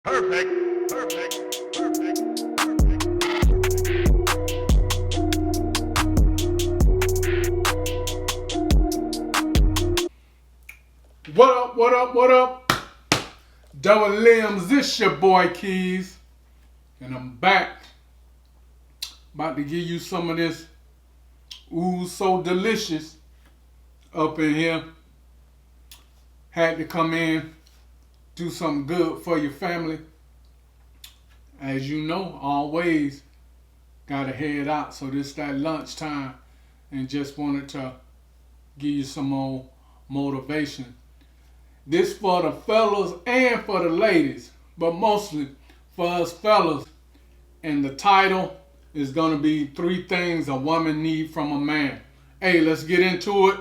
Perfect, perfect, perfect, perfect. What up, what up, what up? Double limbs, this your boy Keyz. And I'm back. About to give you some of this ooh so delicious up in here. Had to come in, do something good for your family. As you know, always gotta head out. So this that lunchtime and just wanted to give you some more motivation. This for the fellas and for the ladies, but mostly for us fellas. And the title is going to be Three Things a Woman Need from a Man. Hey, let's get into it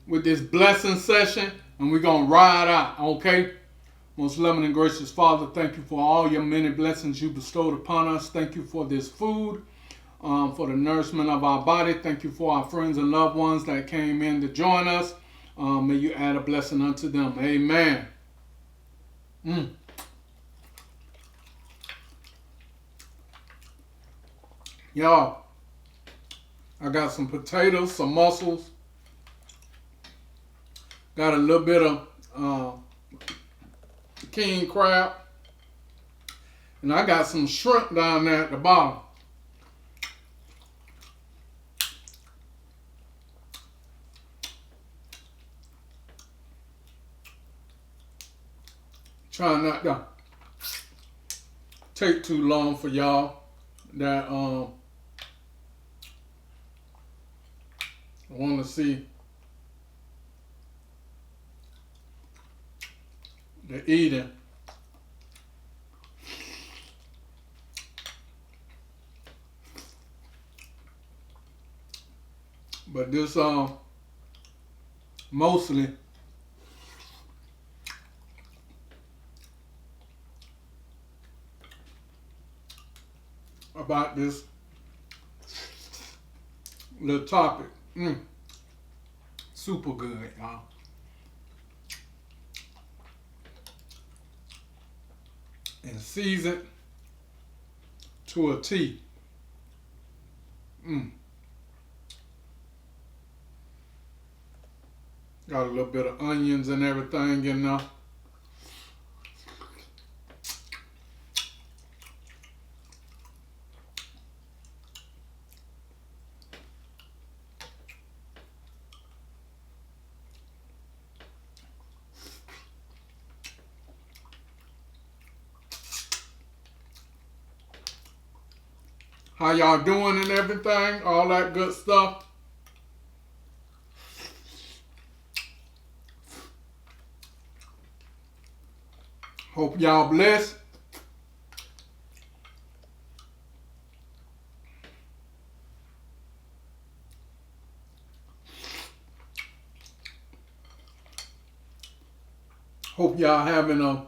with this blessing session, and we're going to ride out, okay? Most loving and gracious Father, thank you for all your many blessings you bestowed upon us. Thank you for this food, for the nourishment of our body. Thank you for our friends and loved ones that came in to join us. May you add a blessing unto them. Amen. Y'all, I got some potatoes, some mussels, got a little bit of king crab, and I got some shrimp down there at the bottom. Trying not to take too long for y'all that want to see the eating. But this mostly about this little topic. Super good, y'all. And seasoned to a T. Got a little bit of onions and everything in there. How y'all doing and everything? All that good stuff. Hope y'all blessed. Hope y'all having a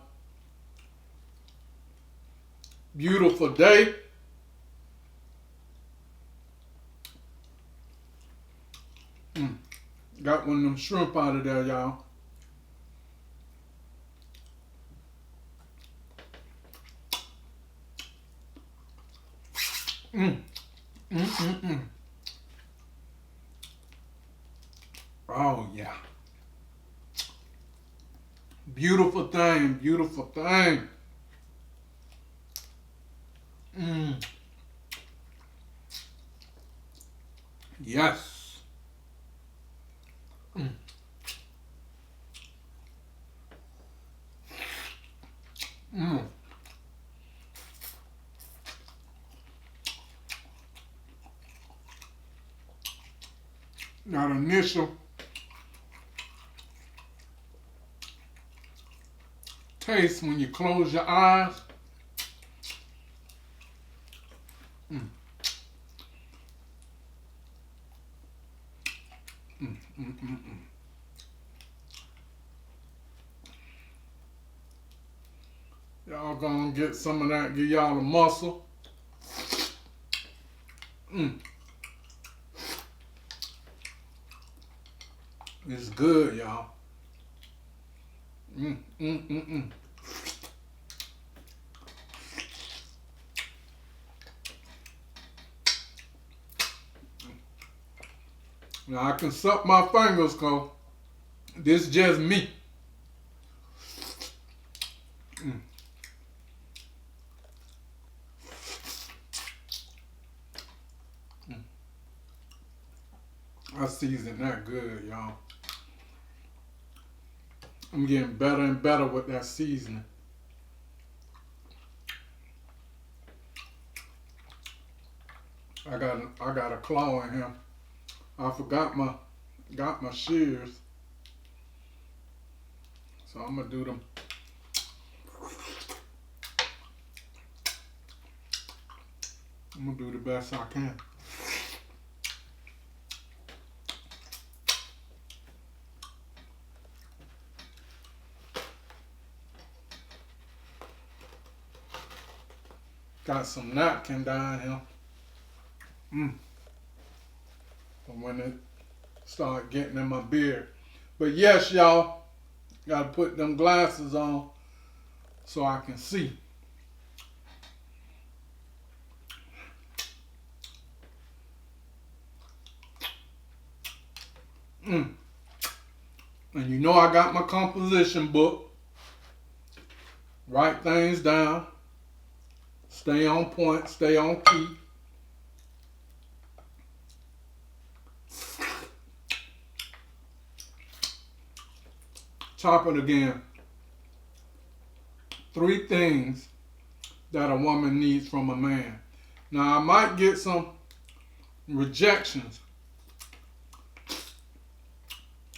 beautiful day. Got one of them shrimp out of there, y'all. Oh, yeah. Beautiful thing, beautiful thing. Yes. That initial taste when you close your eyes. Y'all gonna get some of that, give y'all a muscle. It's good, y'all. Now I can suck my fingers cause this just me. Mm. Mm. I seasoned that good, y'all. I'm getting better and better with that seasoning. I got a claw in here. I forgot got my shears. So I'm gonna do them. I'm gonna do the best I can. Got some napkin down here. But when it start getting in my beard. But yes, y'all, gotta put them glasses on so I can see. And you know I got my composition book. Write things down. Stay on point, stay on key. Top it again. 3 things that a woman needs from a man. Now I might get some rejections.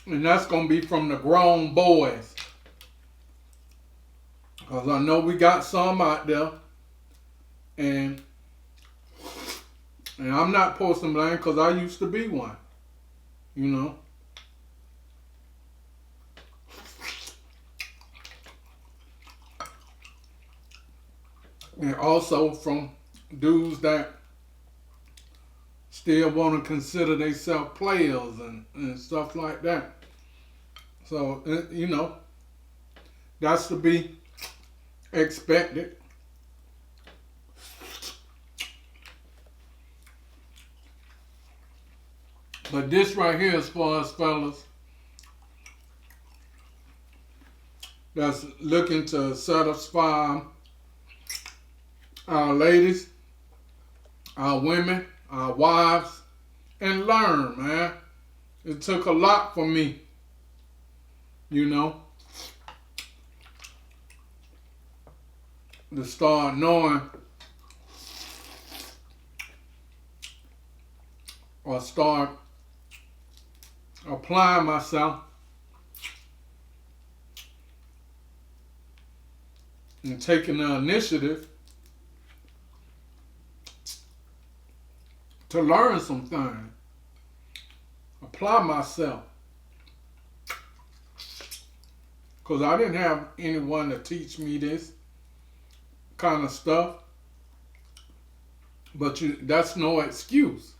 And that's going to be from the grown boys. Because I know we got some out there. And I'm not posting blame because I used to be one. You know. And also from dudes that still want to consider themselves players and stuff like that. So, you know, that's to be expected. But this right here, as far as fellas that's looking to satisfy our ladies, our women, our wives, and learn, man. It took a lot for me, you know, to start knowing or start applying myself and taking the initiative to learn some things, apply myself. Because I didn't have anyone to teach me this kind of stuff. But that's no excuse.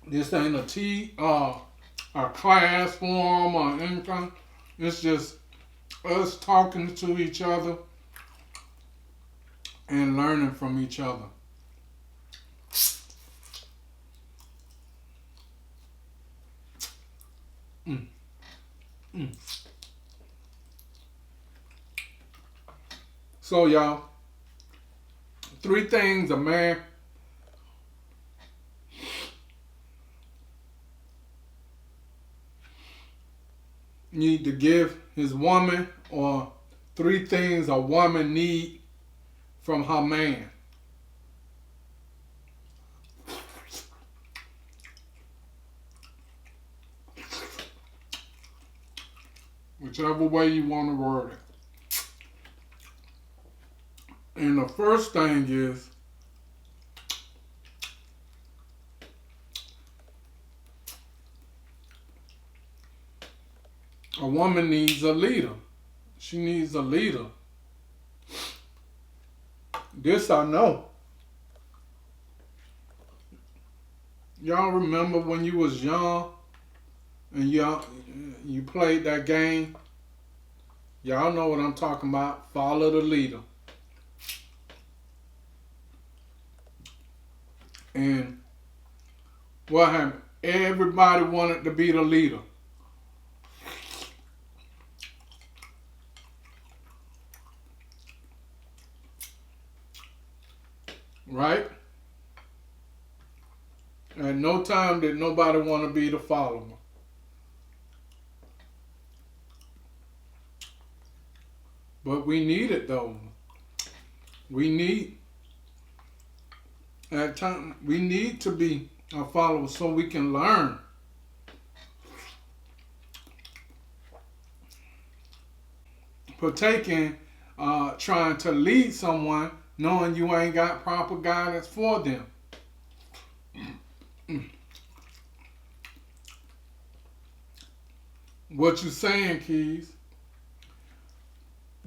This ain't a class form or anything. It's just us talking to each other and learning from each other. So y'all, 3 things a man need to give his woman, or 3 things a woman need from her man. Whichever way you want to word it. And the first thing is a woman needs a leader. She needs a leader. This I know. Y'all remember when you was young and you played that game? Y'all know what I'm talking about. Follow the leader. And what happened? Everybody wanted to be the leader. Right? At no time did nobody want to be the follower. But we need it though. We need at time we need to be a follower so we can learn. Partaking, trying to lead someone knowing you ain't got proper guidance for them. What you saying, Keys?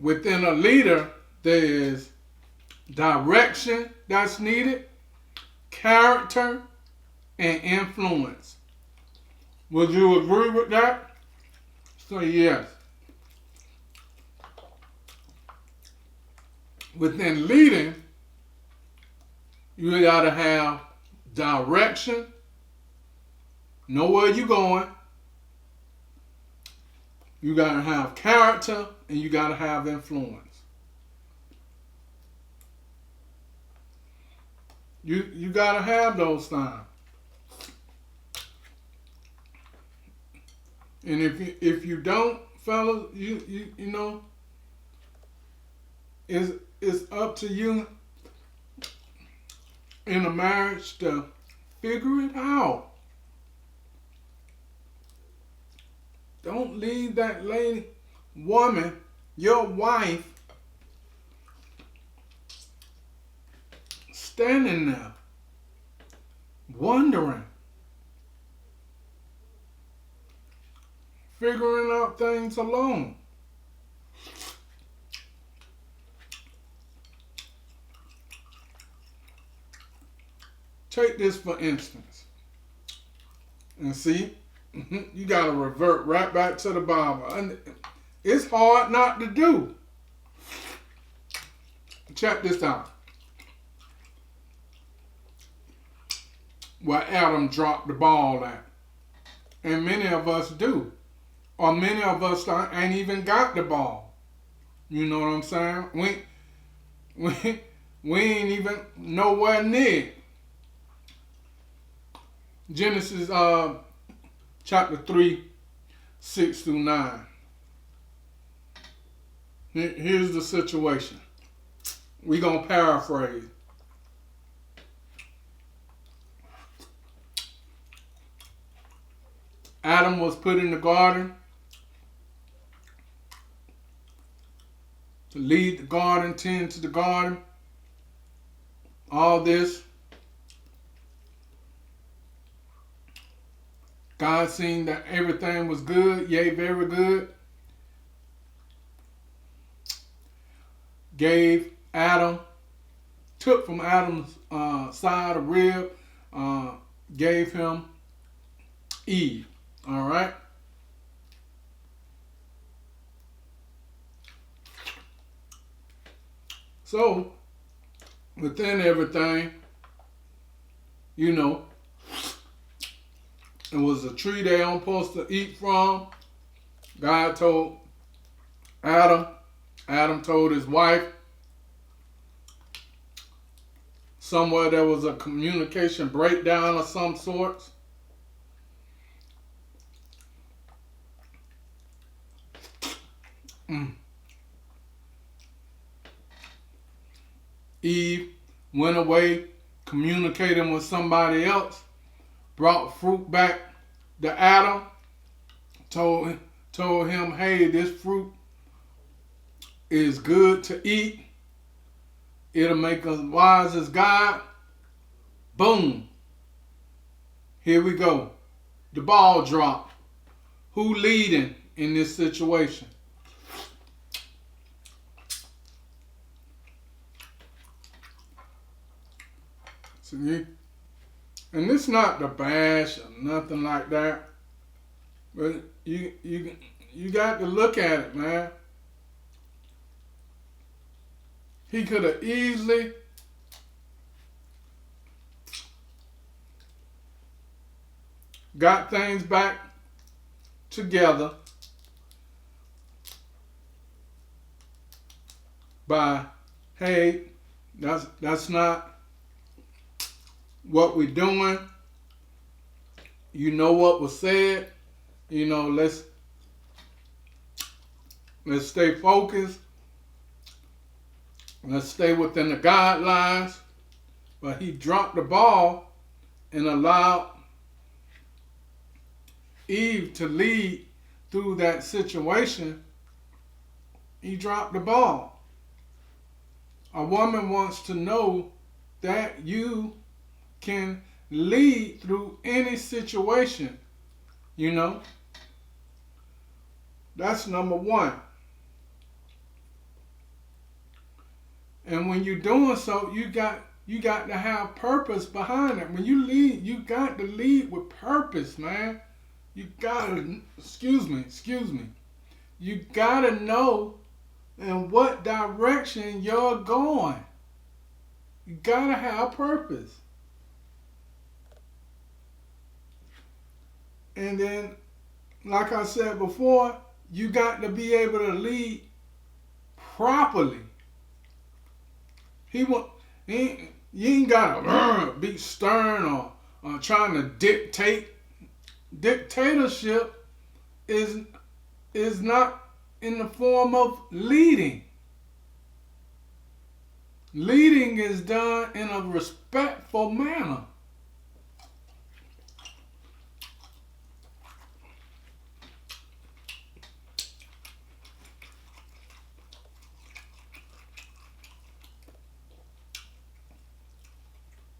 Within a leader, there is direction that's needed, character, and influence. Would you agree with that? So yes. Within leading, you gotta have direction, know where you're going. You gotta have character, and you gotta have influence. You gotta have those things. And if you don't, fellas, you know, it's up to you in a marriage to figure it out. Don't leave that lady, woman, your wife, standing there, wondering, figuring out things alone. Take this for instance. And see, you got to revert right back to the Bible. And it's hard not to do. Check this out. Where Adam dropped the ball at. And many of us do. Or many of us ain't even got the ball. You know what I'm saying? We ain't even nowhere near. Genesis chapter 3, 6 through 9. Here's the situation. We're going to paraphrase. Adam was put in the garden to lead the garden, tend to the garden. All this. God seen that everything was good, yea, very good. Gave Adam, took from Adam's side a rib, gave him Eve. All right. So, within everything, you know, it was a tree they weren't supposed to eat from. God told Adam. Adam told his wife. Somewhere there was a communication breakdown of some sorts. Eve went away communicating with somebody else. Brought fruit back to Adam, told him, hey, this fruit is good to eat. It'll make us wise as God. Boom. Here we go. The ball dropped. Who leading in this situation? See? And it's not the bash or nothing like that. But you got to look at it, man. He could have easily got things back together by, hey, that's not what we're doing. You know what was said. You know, let's stay focused. Let's stay within the guidelines. But he dropped the ball and allowed Eve to lead through that situation. He dropped the ball. A woman wants to know that you can lead through any situation. You know, that's number one. And when you're doing so, you got to have purpose behind it. When you lead, you got to lead with purpose, man. You gotta, excuse me. You gotta know in what direction you're going. You gotta have purpose. And then, like I said before, you got to be able to lead properly. You ain't gotta be stern or trying to dictate. Dictatorship is not in the form of leading. Leading is done in a respectful manner.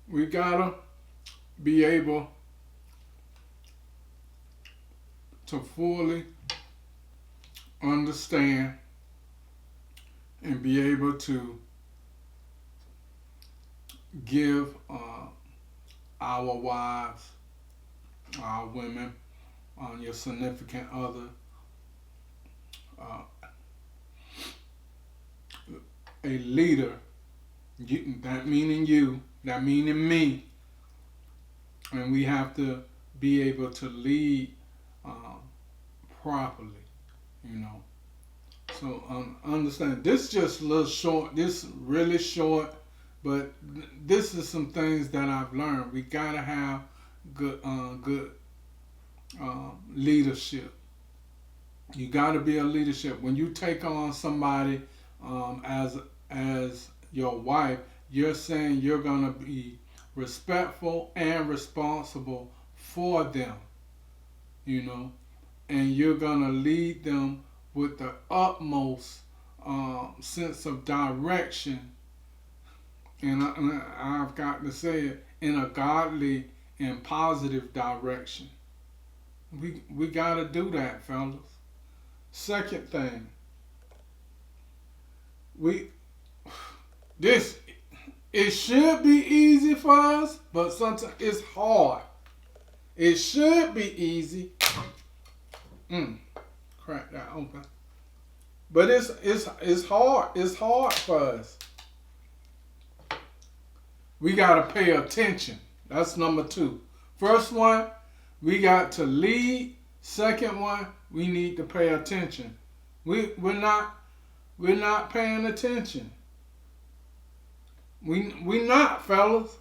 We gotta be able to fully understand and be able to give our wives, our women, your significant other, a leader. That meaning you, that meaning me, and we have to be able to lead properly, you know. So understand, this just a little short, this really short, but this is some things that I've learned. We gotta have good leadership. You gotta be a leadership. When you take on somebody as your wife, you're saying you're gonna be respectful and responsible for them, you know, and you're gonna lead them with the utmost sense of direction, and I've got to say it, in a godly and positive direction. We gotta do that, fellas. Second thing, it should be easy for us, but sometimes it's hard. It should be easy. Crack that open. But it's hard. It's hard for us. We gotta pay attention. That's number 2. First one, we got to lead. Second one, we need to pay attention. We're not paying attention. We not, fellas.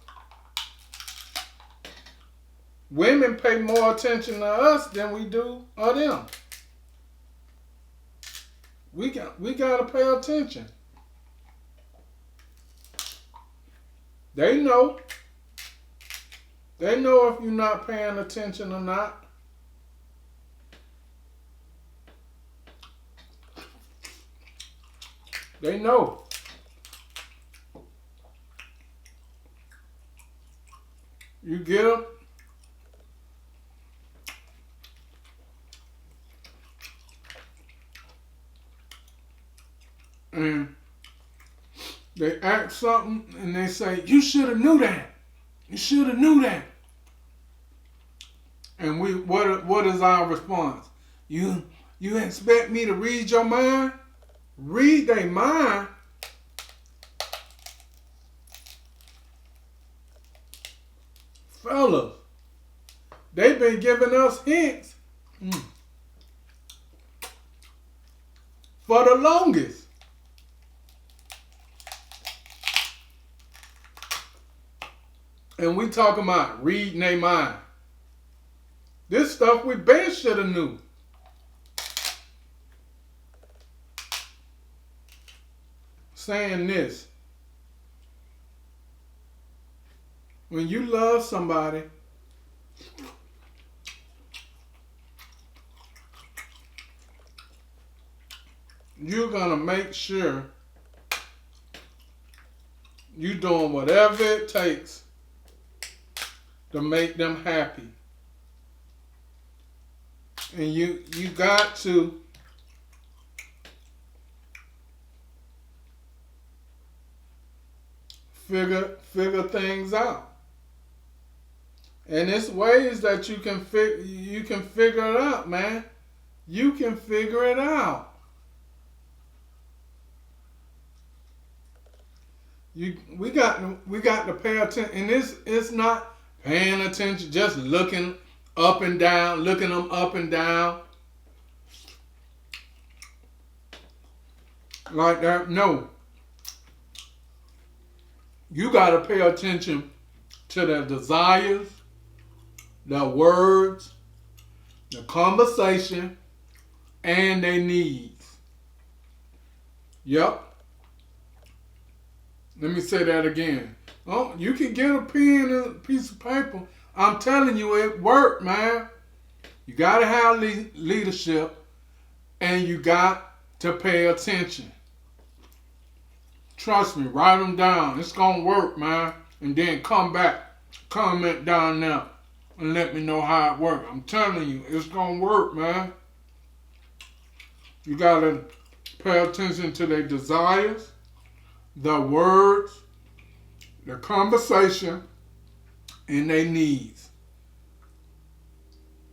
Women pay more attention to us than we do of them. We gotta pay attention. They know. They know if you're not paying attention or not. They know. You get them. And they act something and they say, you should have knew that. You should have knew that. And what is our response? You expect me to read your mind? Read their mind? Fellas, They've been giving us hints for the longest. And we talking about reading their mind. This stuff we been should have knew. Saying this. When you love somebody, you're gonna make sure you're doing whatever it takes to make them happy. And you got to figure things out. And it's ways that you can figure it out, man. You can figure it out. We got to pay attention, and it's not paying attention, just looking up and down, looking them up and down like that. No, you got to pay attention to their desires, their words, the conversation, and their needs. Yep. Let me say that again. Oh, you can get a pen and a piece of paper. I'm telling you, it worked, man. You got to have leadership, and you got to pay attention. Trust me, write them down. It's going to work, man. And then come back, comment down there, and let me know how it worked. I'm telling you, it's going to work, man. You got to pay attention to their desires, the words, the conversation, and their needs.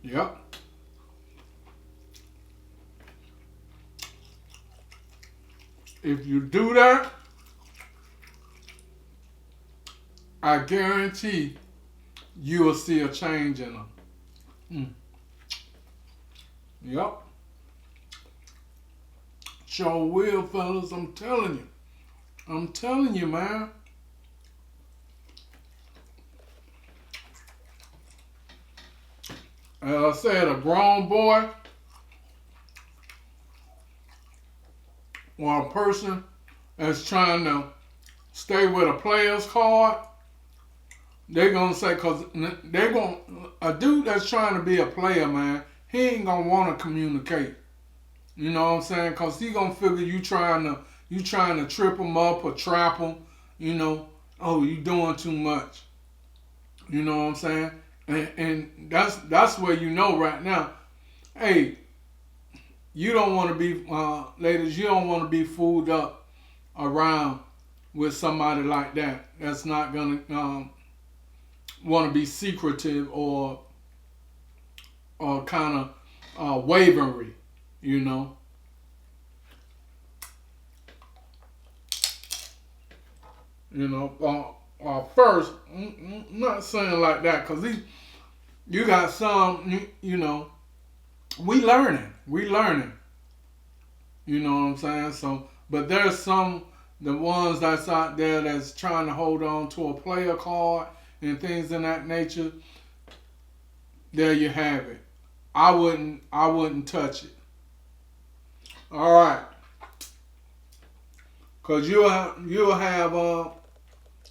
Yep. If you do that, I guarantee you will see a change in them. Yep. Sure will, fellas. I'm telling you. I'm telling you, man. As I said, a grown boy or a person that's trying to stay with a player's card, they're going to say, because a dude that's trying to be a player, man, he ain't going to want to communicate. You know what I'm saying? Because he going to figure you trying to trip him up or trap him, you know. Oh, you doing too much. You know what I'm saying? And that's where you know right now, hey, you don't want to be, ladies, you don't want to be fooled up around with somebody like that. That's not going to want to be secretive or kind of wavery, you know. You know, first, I'm not saying like that, because you got some, you know, we learning. You know what I'm saying? So, but there's some, the ones that's out there that's trying to hold on to a player card and things in that nature. There you have it. I wouldn't touch it. All right. Because you'll have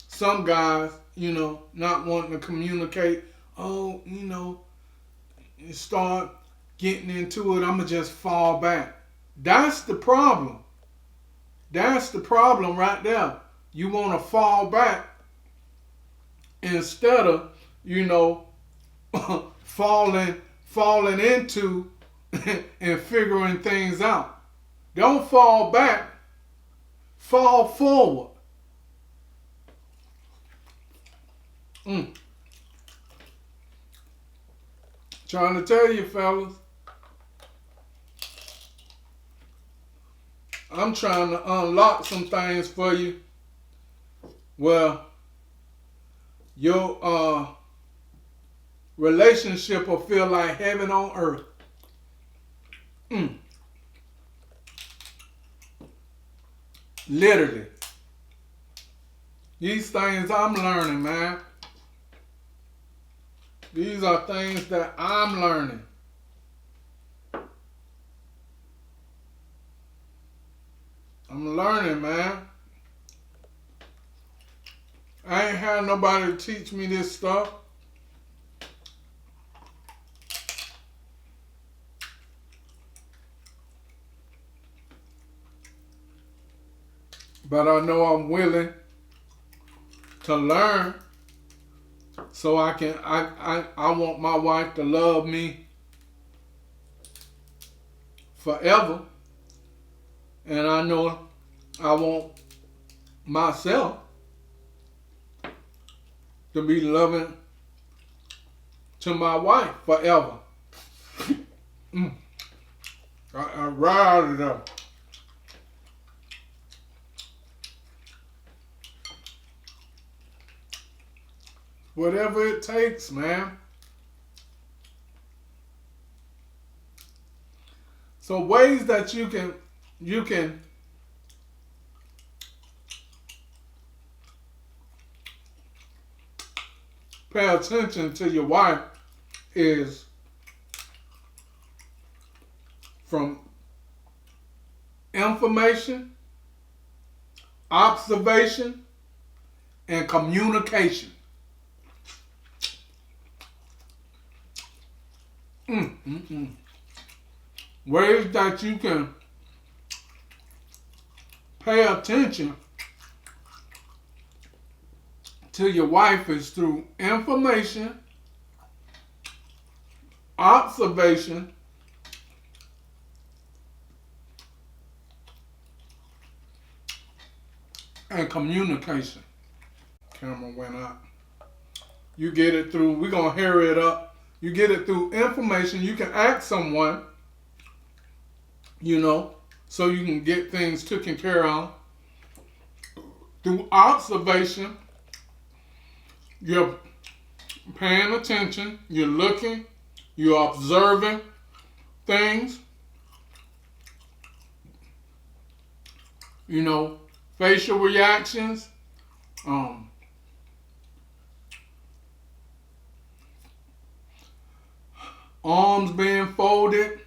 some guys, you know, not wanting to communicate. Oh, you know, you start getting into it, I'm going to just fall back. That's the problem. That's the problem right there. You want to fall back instead of, you know, falling into and figuring things out. Don't fall back. Fall forward. Trying to tell you, fellas. I'm trying to unlock some things for you. Well, your relationship will feel like heaven on earth. Literally. These things I'm learning, man. These are things that I'm learning. I'm learning, man. I ain't had nobody to teach me this stuff. But I know I'm willing to learn, so I want my wife to love me forever. And I know I want myself to be loving to my wife forever. I riled it up. Whatever it takes, man. So ways that you can pay attention to your wife is from information, observation, and communication. Ways that you can pay attention to your wife is through information, observation, and communication. Camera went out. You get it through, we're going to hurry it up. You get it through information. You can ask someone, so you can get things taken care of. Through observation, you're paying attention, you're looking, you're observing things. Facial reactions, arms being folded,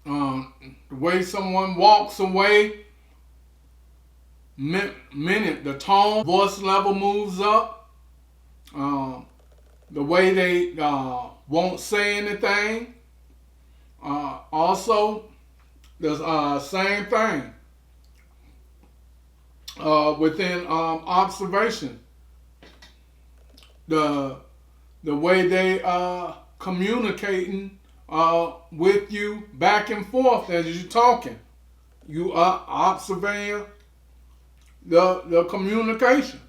the way someone walks away, minute the tone, voice level moves up, the way they won't say anything. Also, the same thing within observation. The way they communicating with you back and forth as you're talking. You are observing the communication.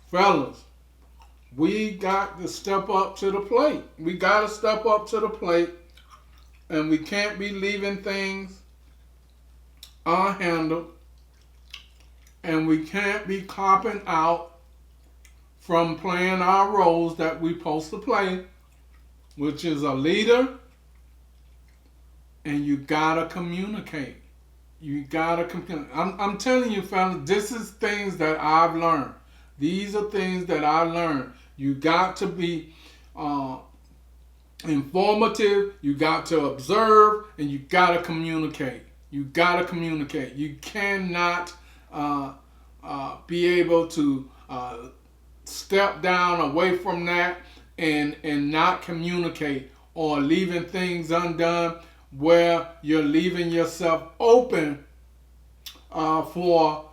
Fellas, we got to step up to the plate. We got to step up to the plate, and we can't be leaving things unhandled, and we can't be copping out from playing our roles that we're supposed to play, which is a leader, and you gotta communicate. You gotta communicate. I'm telling you, fellas, this is things that I've learned. These are things that I learned. You got to be informative, you got to observe, and you gotta communicate. You gotta communicate. You cannot be able to step down away from that and not communicate, or leaving things undone where you're leaving yourself open for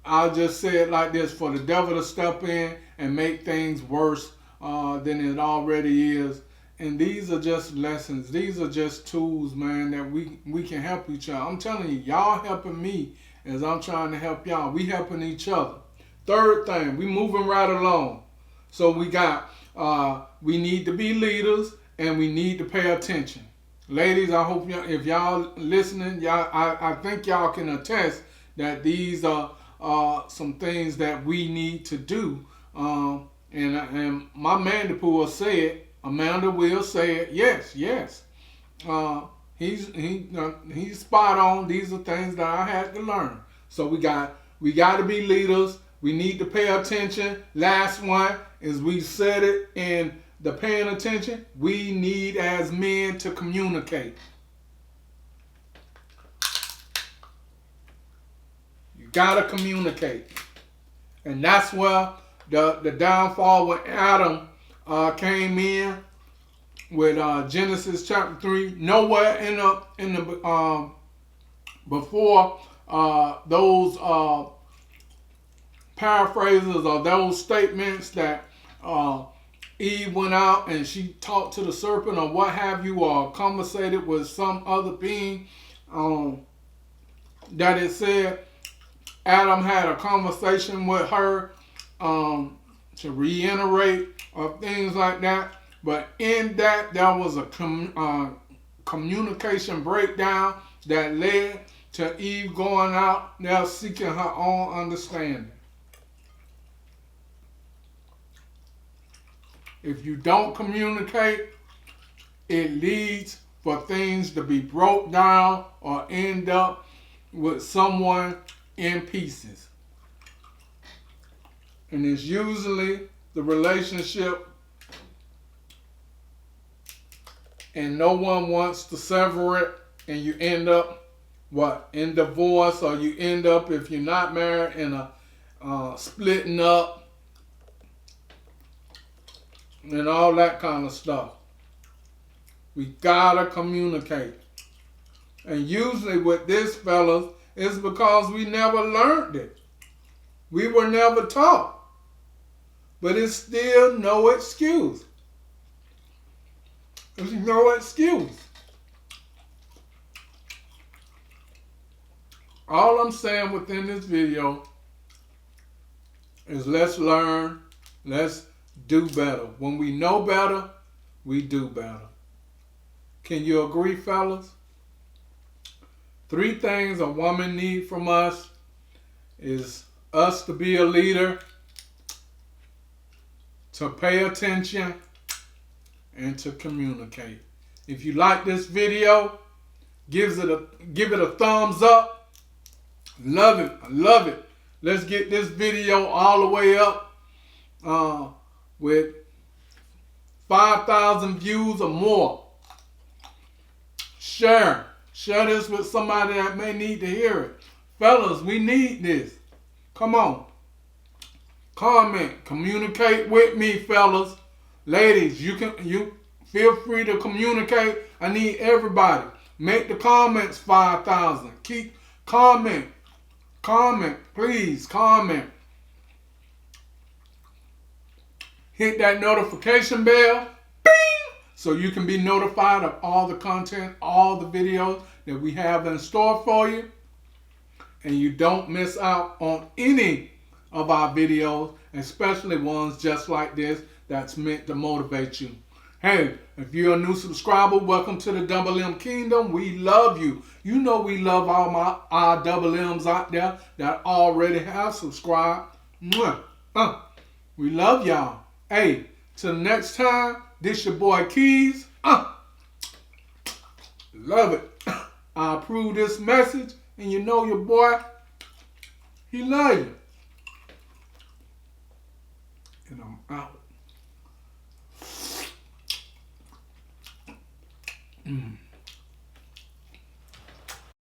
I'll just say it like this, for the devil to step in and make things worse than it already is. And these are just lessons. These are just tools, man, that we can help each other. I'm telling you, y'all helping me as I'm trying to help y'all. We helping each other. Third thing, we moving right along. So we got, we need to be leaders, and we need to pay attention. Ladies, I hope y'all, if y'all listening, y'all, I think y'all can attest that these are some things that we need to do. And my Mandipool said, Amanda will say it. Yes, yes. He's spot on. These are things that I had to learn. So we got to be leaders. We need to pay attention. Last one is we said it in the paying attention. We need as men to communicate. You gotta communicate, and that's where the downfall when Adam came in with Genesis chapter 3. Nowhere in the before those paraphrases or those statements that Eve went out and she talked to the serpent or what have you, or conversated with some other being, that it said Adam had a conversation with her to reiterate or things like that. But in that, there was a communication breakdown that led to Eve going out there seeking her own understanding. If you don't communicate, it leads for things to be broke down or end up with someone in pieces. And it's usually the relationship, and no one wants to sever it, and you end up in divorce, or you end up, if you're not married, in a splitting up and all that kind of stuff. We gotta communicate. And usually with this, fellas, it's because we never learned it. We were never taught. But it's still no excuse. There's no excuse. All I'm saying within this video is let's learn, let's do better. When we know better, we do better. Can you agree, fellas? 3 things a woman needs from us is us to be a leader, to pay attention, and to communicate. If you like this video, give it a thumbs up. Love it. I love it. Let's get this video all the way up with 5,000 views or more. Share this with somebody that may need to hear it. Fellas, we need this. Come on. Comment. Communicate with me, fellas. Ladies, you feel free to communicate. I need everybody. Make the comments 5,000. Keep comment. Comment. Please comment. Hit that notification bell. Bing! So you can be notified of all the content, all the videos that we have in store for you. And you don't miss out on any of our videos, especially ones just like this that's meant to motivate you. Hey, if you're a new subscriber, welcome to the Double M Kingdom. We love you. You know we love all our Double M's out there that already have subscribed. We love y'all. Hey, till next time, this your boy Keyz. Love it. I approve this message, and you know your boy, he love you. And I'm out.